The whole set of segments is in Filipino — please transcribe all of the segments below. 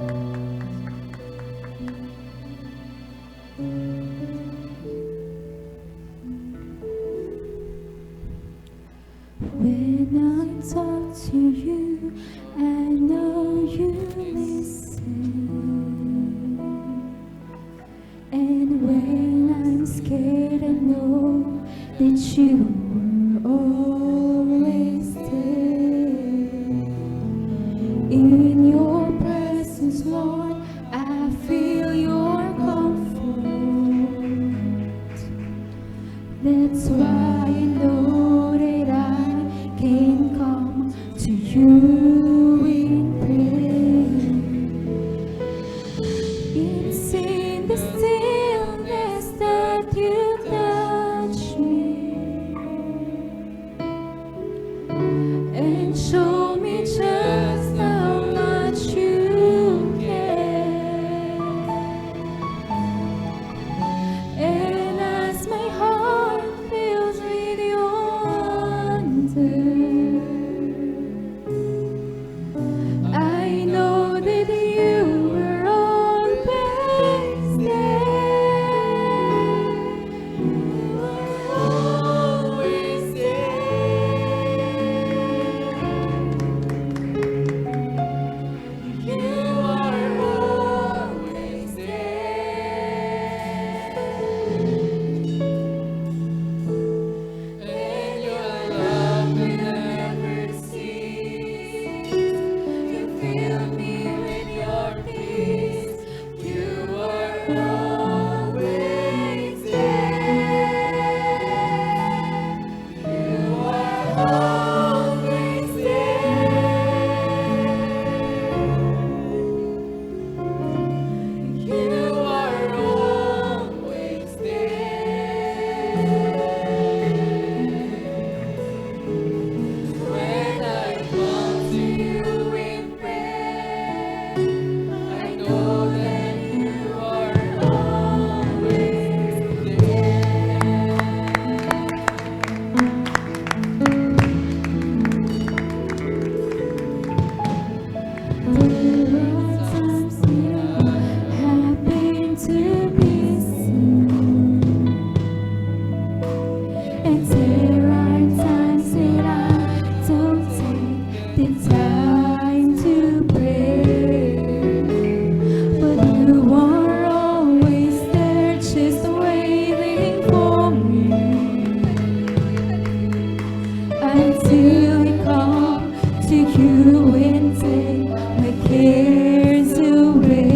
When I talk to you, I know you listen. And when I'm scared, I know that you were always there. In your presence, Lord, I feel your comfort. That's why I know that I can come to you in prayer. It's in the stillness that you touch me and show me just how much you care. And as my heart fills with your wonder, I know that you were always there. You were always there. You are always there. And your love will never cease. You fill me with your peace. You are always there. You are always there. You are always there. When I come to you in prayer, I know that you are always there. There are times that I happen to be seen, and there are times that I don't take the time to pray. But you are always there, just waiting for me until I come to you and take my cares away.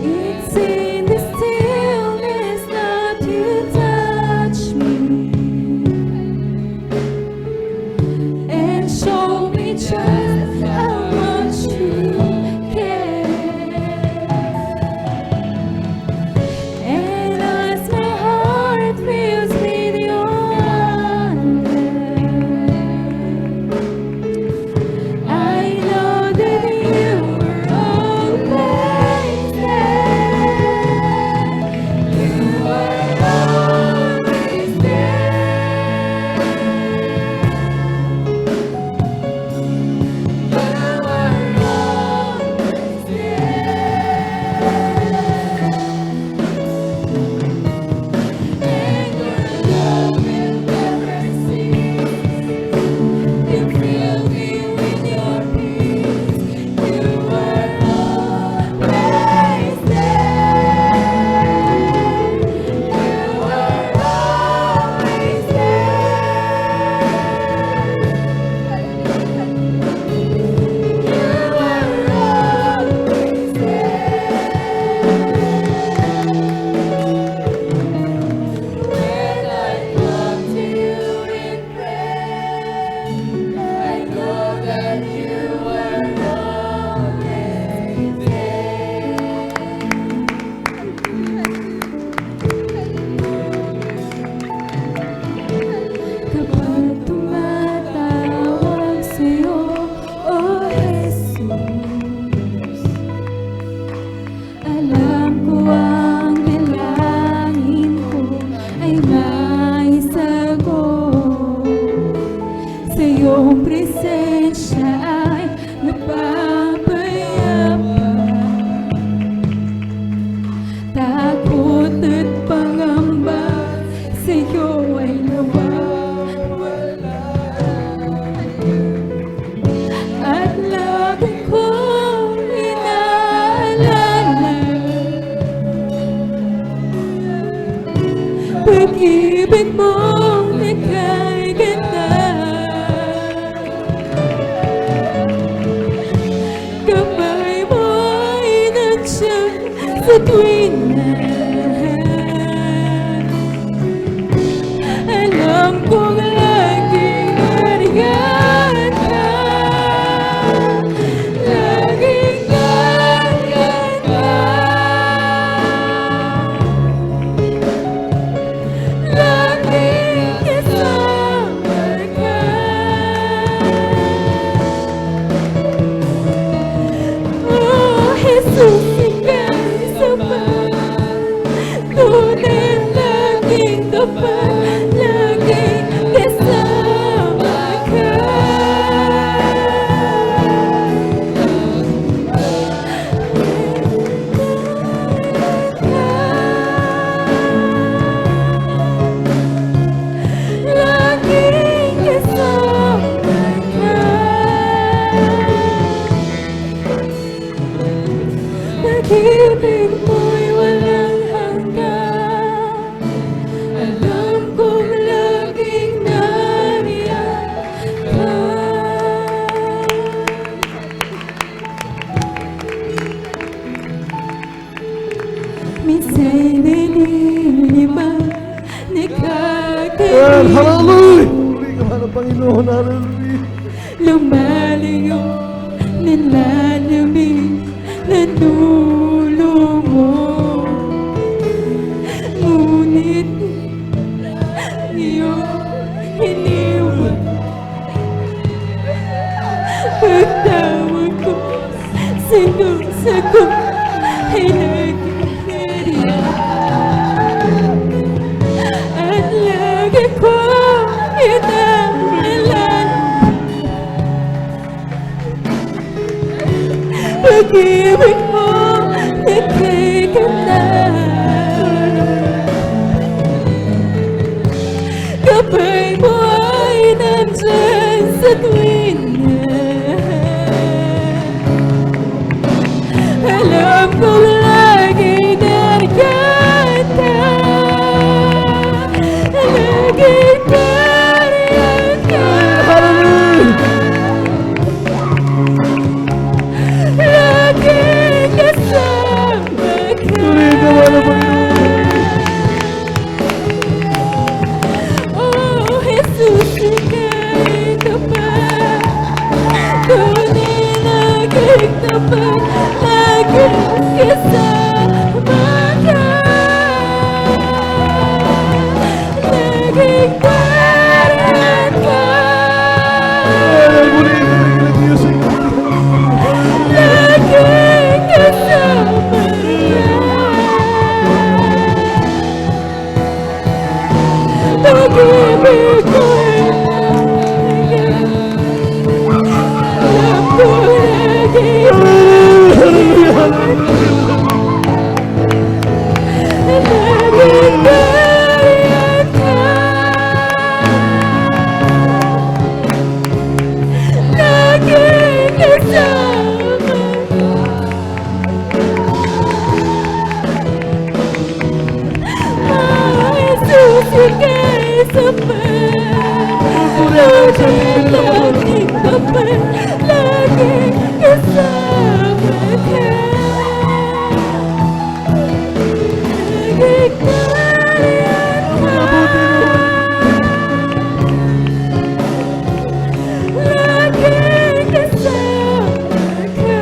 It's in the stillness that you touch me and show me just how much you care. And as my heart fills with your wonder, I know mong ika'y ganda. Kamay mo ay nandiyan sa tuwing alam kong laging nariyan ka. Laging nariyan ka. Laging kasama ka. Oh, Jesus, ika'y sapat. Tunay laging tapat. Laging kasama ka. Laging kasama ka. Pag-ibig mo'y walang hanggan. Alam kong laging nariyan ka. Minsa'y nililibang nakakarinig. Hallelujah! Puri ka man ang Panginoon. Hallelujah! Lumalayo, nilalamig, nanulumog. Ngunit iyong hiniwag. Pagtawag ko, sagot ay laging nariyan. At lagi ko inaalan. Pag-ibig mo nakikita. Kapay mo ay nandyan sa tuwing alam kong laging nariyan ka. Laging nariyan ka. Laging kasama ka. Puri ka man ang Panginoon. Oh, Jesus, ika'y tapat. Tunay laging tapat. Laging kasama ka. Laging nariyan ka. Puri ka man ang music. Laging kasama ka. Pag-ibig ko'y laging alam ko laging laging nariyan ka. Laging kasama ka. Oh, Jesus, ika'y sapat. Tunay laging tapat. Laging kasama ka. Laging nariyan ka. Laging kasama ka.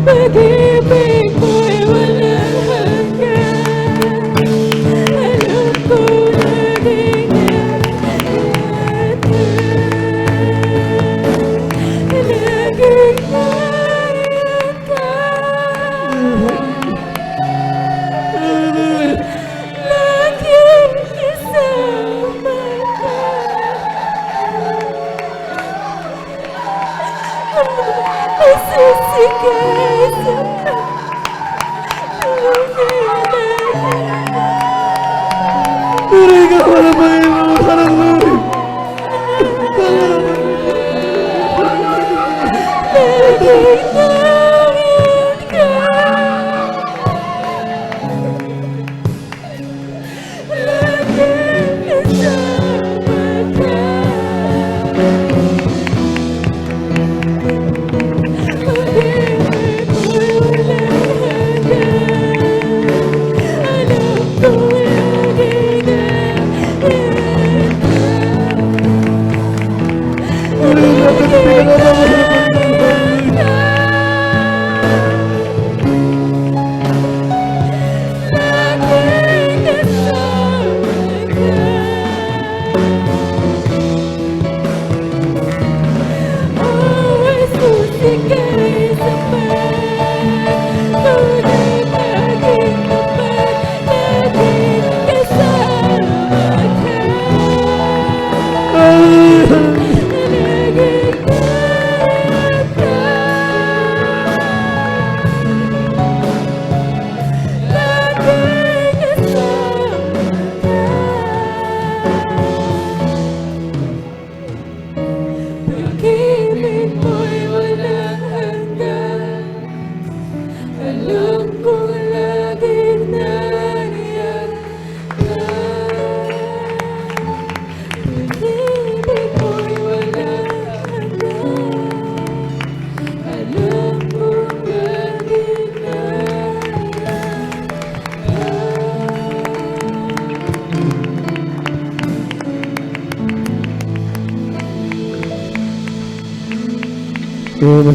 Pag-ibig mo'y walang hanggan. Alam ko laging nariyan ka. Laging nariyan ka. Laging kasama ka. Masusikay sa Puri ka man ang Panginoon. Hallelujah! laging nariyan ka. Amen.